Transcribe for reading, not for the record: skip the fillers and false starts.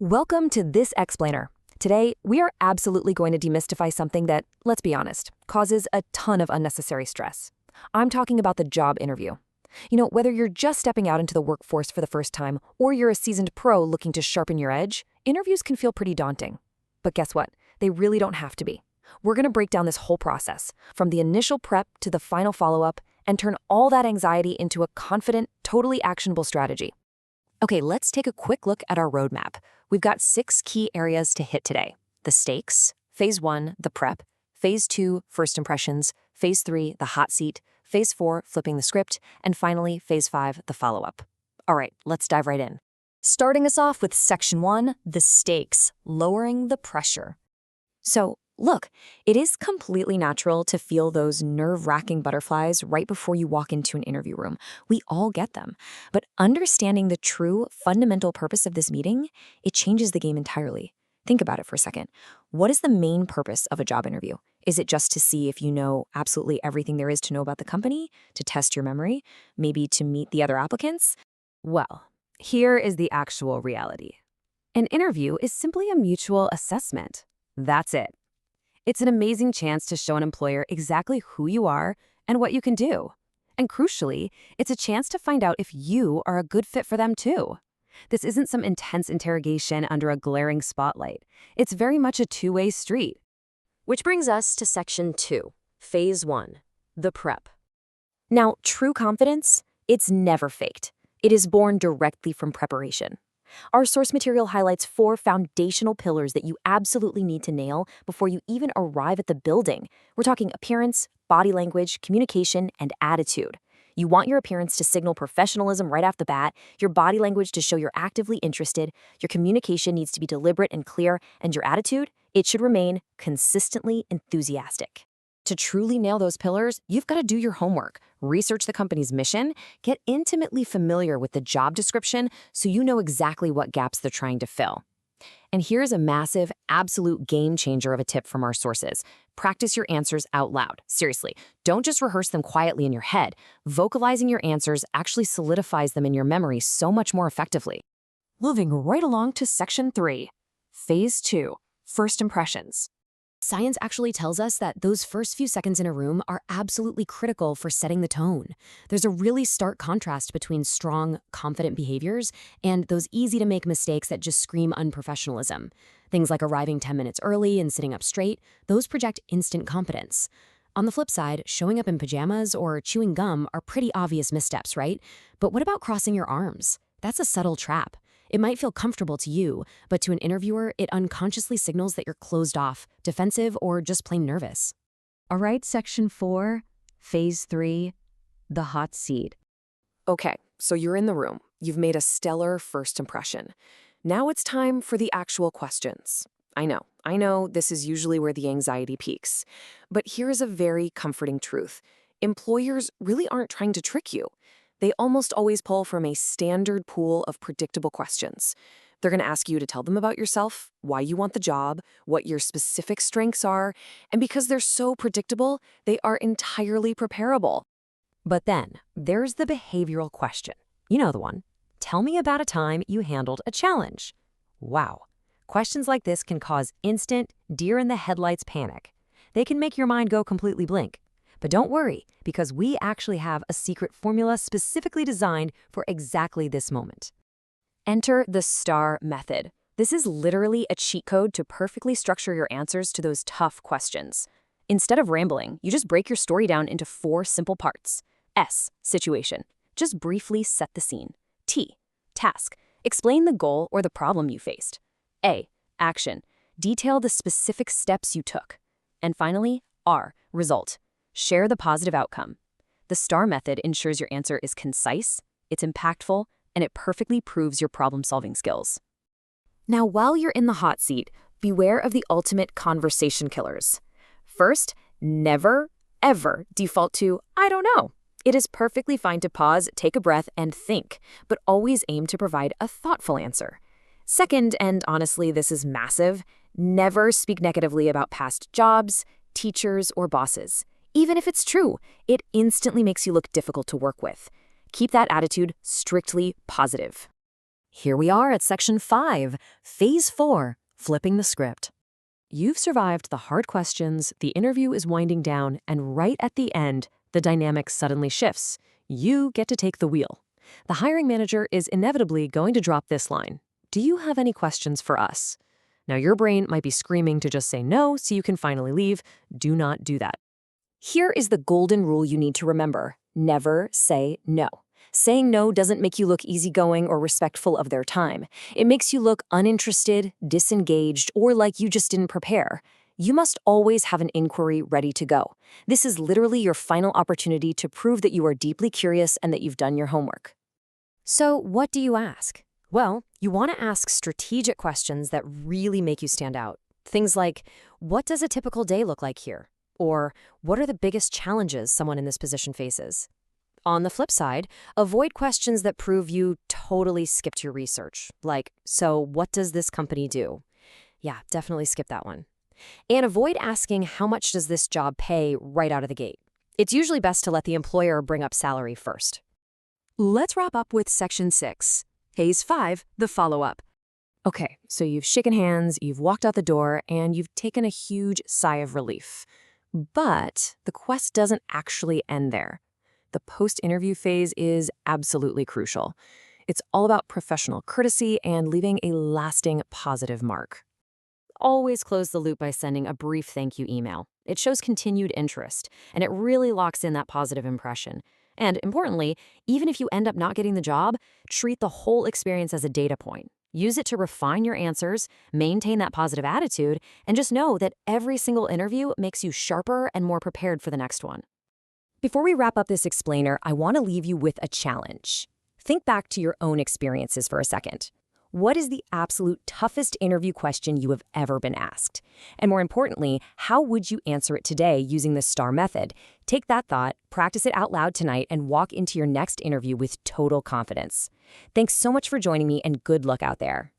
Welcome to This Explainer. Today, we are absolutely going to demystify something that, let's be honest, causes a ton of unnecessary stress. I'm talking about the job interview. Whether you're just stepping out into the workforce for the first time or you're a seasoned pro looking to sharpen your edge, interviews can feel pretty daunting. But guess what? They really don't have to be. We're going to break down this whole process, from the initial prep to the final follow-up, and turn all that anxiety into a confident, totally actionable strategy. Okay, let's take a quick look at our roadmap. We've got 6 key areas to hit today: the stakes, Phase 1, the prep, Phase 2, first impressions, Phase 3, the hot seat, Phase 4, flipping the script, and finally, Phase 5, the follow-up. All right, let's dive right in. Starting us off with Section 1, the stakes, lowering the pressure. So, look, it is completely natural to feel those nerve-wracking butterflies right before you walk into an interview room. We all get them. But understanding the true, fundamental purpose of this meeting, it changes the game entirely. Think about it for a second. What is the main purpose of a job interview? Is it just to see if you know absolutely everything there is to know about the company, to test your memory, maybe to meet the other applicants? Well, here is the actual reality. An interview is simply a mutual assessment. That's it. It's an amazing chance to show an employer exactly who you are and what you can do. And crucially, it's a chance to find out if you are a good fit for them too. This isn't some intense interrogation under a glaring spotlight. It's very much a two-way street. Which brings us to Section 2, Phase 1, the prep. Now, true confidence, it's never faked. It is born directly from preparation. Our source material highlights 4 foundational pillars that you absolutely need to nail before you even arrive at the building. We're talking appearance, body language, communication, and attitude. You want your appearance to signal professionalism right off the bat, your body language to show you're actively interested, your communication needs to be deliberate and clear, and your attitude, it should remain consistently enthusiastic. To truly nail those pillars, you've got to do your homework, research the company's mission, get intimately familiar with the job description so you know exactly what gaps they're trying to fill. And here's a massive, absolute game changer of a tip from our sources. Practice your answers out loud. Seriously, don't just rehearse them quietly in your head. Vocalizing your answers actually solidifies them in your memory so much more effectively. Moving right along to Section 3, Phase 2, first impressions. Science actually tells us that those first few seconds in a room are absolutely critical for setting the tone. There's a really stark contrast between strong, confident behaviors and those easy-to-make mistakes that just scream unprofessionalism. Things like arriving 10 minutes early and sitting up straight, those project instant confidence. On the flip side, showing up in pajamas or chewing gum are pretty obvious missteps, right? But what about crossing your arms? That's a subtle trap. It might feel comfortable to you, but to an interviewer, it unconsciously signals that you're closed off, defensive, or just plain nervous. All right, Section 4, Phase 3, the hot seat. Okay, so you're in the room. You've made a stellar first impression. Now it's time for the actual questions. I know, this is usually where the anxiety peaks. But here's a very comforting truth. Employers really aren't trying to trick you. They almost always pull from a standard pool of predictable questions. They're going to ask you to tell them about yourself, why you want the job, what your specific strengths are, and because they're so predictable, they are entirely preparable. But then, there's the behavioral question. You know the one. Tell me about a time you handled a challenge. Wow. Questions like this can cause instant, deer-in-the-headlights panic. They can make your mind go completely blank. But don't worry, because we actually have a secret formula specifically designed for exactly this moment. Enter the STAR method. This is literally a cheat code to perfectly structure your answers to those tough questions. Instead of rambling, you just break your story down into 4 simple parts. S, situation. Just briefly set the scene. T, task. Explain the goal or the problem you faced. A, action. Detail the specific steps you took. And finally, R, result. Share the positive outcome. The STAR method ensures your answer is concise, it's impactful, and it perfectly proves your problem-solving skills. Now, while you're in the hot seat, beware of the ultimate conversation killers. First, never, ever default to, I don't know. It is perfectly fine to pause, take a breath, and think, but always aim to provide a thoughtful answer. Second, and honestly, this is massive, never speak negatively about past jobs, teachers, or bosses. Even if it's true, it instantly makes you look difficult to work with. Keep that attitude strictly positive. Here we are at Section 5, Phase 4, Flipping the Script. You've survived the hard questions, the interview is winding down, and right at the end, the dynamic suddenly shifts. You get to take the wheel. The hiring manager is inevitably going to drop this line. Do you have any questions for us? Now, your brain might be screaming to just say no so you can finally leave. Do not do that. Here is the golden rule you need to remember. Never say no. Saying no doesn't make you look easygoing or respectful of their time. It makes you look uninterested, disengaged, or like you just didn't prepare. You must always have an inquiry ready to go. This is literally your final opportunity to prove that you are deeply curious and that you've done your homework. So, what do you ask? Well, you want to ask strategic questions that really make you stand out. Things like, what does a typical day look like here? Or, what are the biggest challenges someone in this position faces? On the flip side, avoid questions that prove you totally skipped your research, like, so what does this company do? Yeah, definitely skip that one. And avoid asking how much does this job pay right out of the gate. It's usually best to let the employer bring up salary first. Let's wrap up with Section 6, Phase 5, the follow-up. Okay, so you've shaken hands, you've walked out the door, and you've taken a huge sigh of relief. But the quest doesn't actually end there. The post-interview phase is absolutely crucial. It's all about professional courtesy and leaving a lasting positive mark. Always close the loop by sending a brief thank you email. It shows continued interest, and it really locks in that positive impression. And importantly, even if you end up not getting the job, treat the whole experience as a data point. Use it to refine your answers, maintain that positive attitude, and just know that every single interview makes you sharper and more prepared for the next one. Before we wrap up this explainer, I want to leave you with a challenge. Think back to your own experiences for a second. What is the absolute toughest interview question you have ever been asked? And more importantly, how would you answer it today using the STAR method? Take that thought, practice it out loud tonight, and walk into your next interview with total confidence. Thanks so much for joining me, and good luck out there.